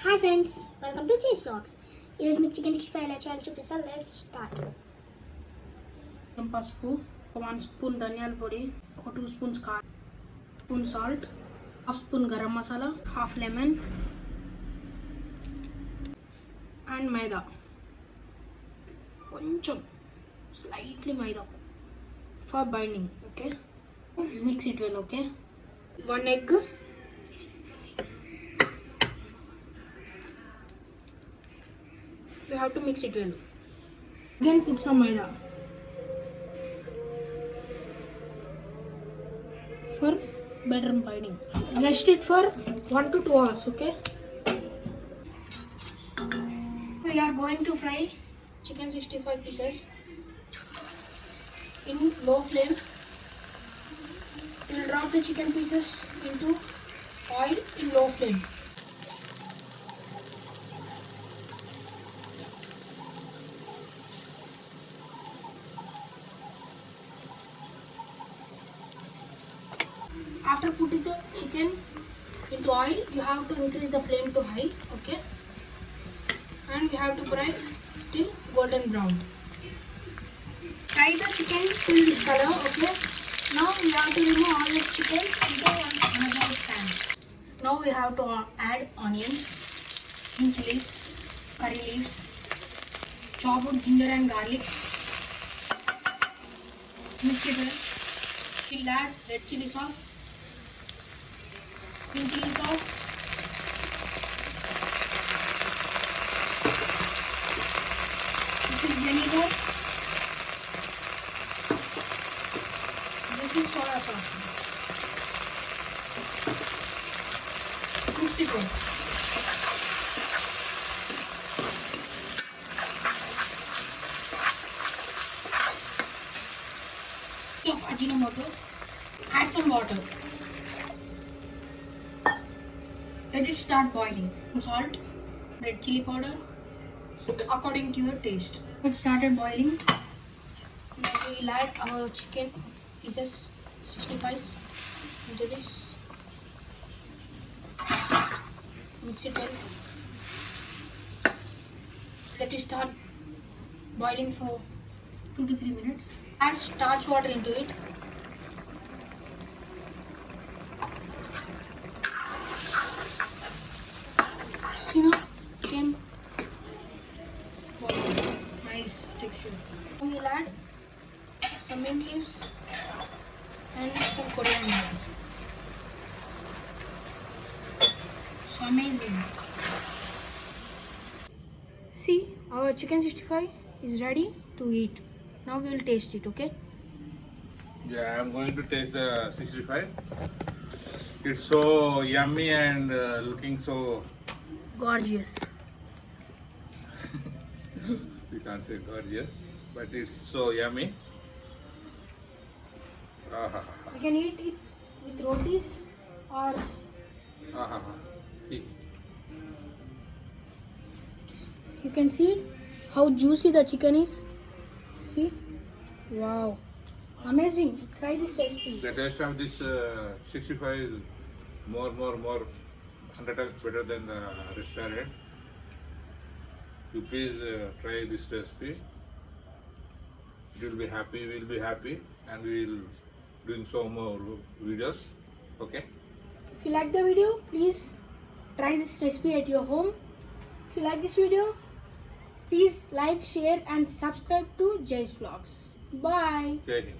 Hi friends, welcome to Chase Vlogs. ఈరోజు మీకు chicken 65 ఎలా చేయాలో చూపిస్తాను. Let's start. పసుపు, 1 స్పూన్ ధనియాల పొడి, 2 స్పూన్స్ కారం, spoon salt, 1 spoon garam masala, half lemon and maida, కొంచెం slightly maida for binding. Okay, mix it well. Okay, 1 egg, you have to mix it well. Again put some maida for better binding. Rest it for 1 to 2 hours. Okay, we are going to fry chicken 65 pieces in low flame. We will drop the chicken pieces into oil in low flame. After putting the chicken into oil, you have to increase the flame to high. Okay, and we have to fry till golden brown. Fry the chicken till this color. Okay, now we have to remove all this chicken into another pan. Now we have to add onions, green chilies, curry leaves, chopped ginger and garlic. Mix it well. We'll add red chili sauce, green chili sauce, this is vinegar, this is soya sauce. Mix it well. Of Ajinomoto, add some water. Let it start boiling. Salt, red chili powder, according to your taste. It started boiling. Now we will add our chicken pieces, 65 into this. Mix it well. Let it start boiling for 2 to 3 minutes. Add starch water into it. See now, same nice texture. We will add some mint leaves and some coriander. It's amazing. See, our chicken 65 is ready to eat. Now we will taste it. Okay? Yeah, I'm going to taste the 65. It's so yummy and looking so. Gorgeous. We can't say gorgeous, but it's so yummy. We can eat it with rotis or See, you can see how juicy the chicken is. See? Wow. Amazing. Try this recipe. the taste of this 65 is more 100 times better than the restaurant. You please try this recipe. You will be happy, we will be happy, and we will doing so more videos. Okay? If you like the video, please try this recipe at your home. If you like this video, please like, share and subscribe to Jay's Vlogs. Bye. Thank you.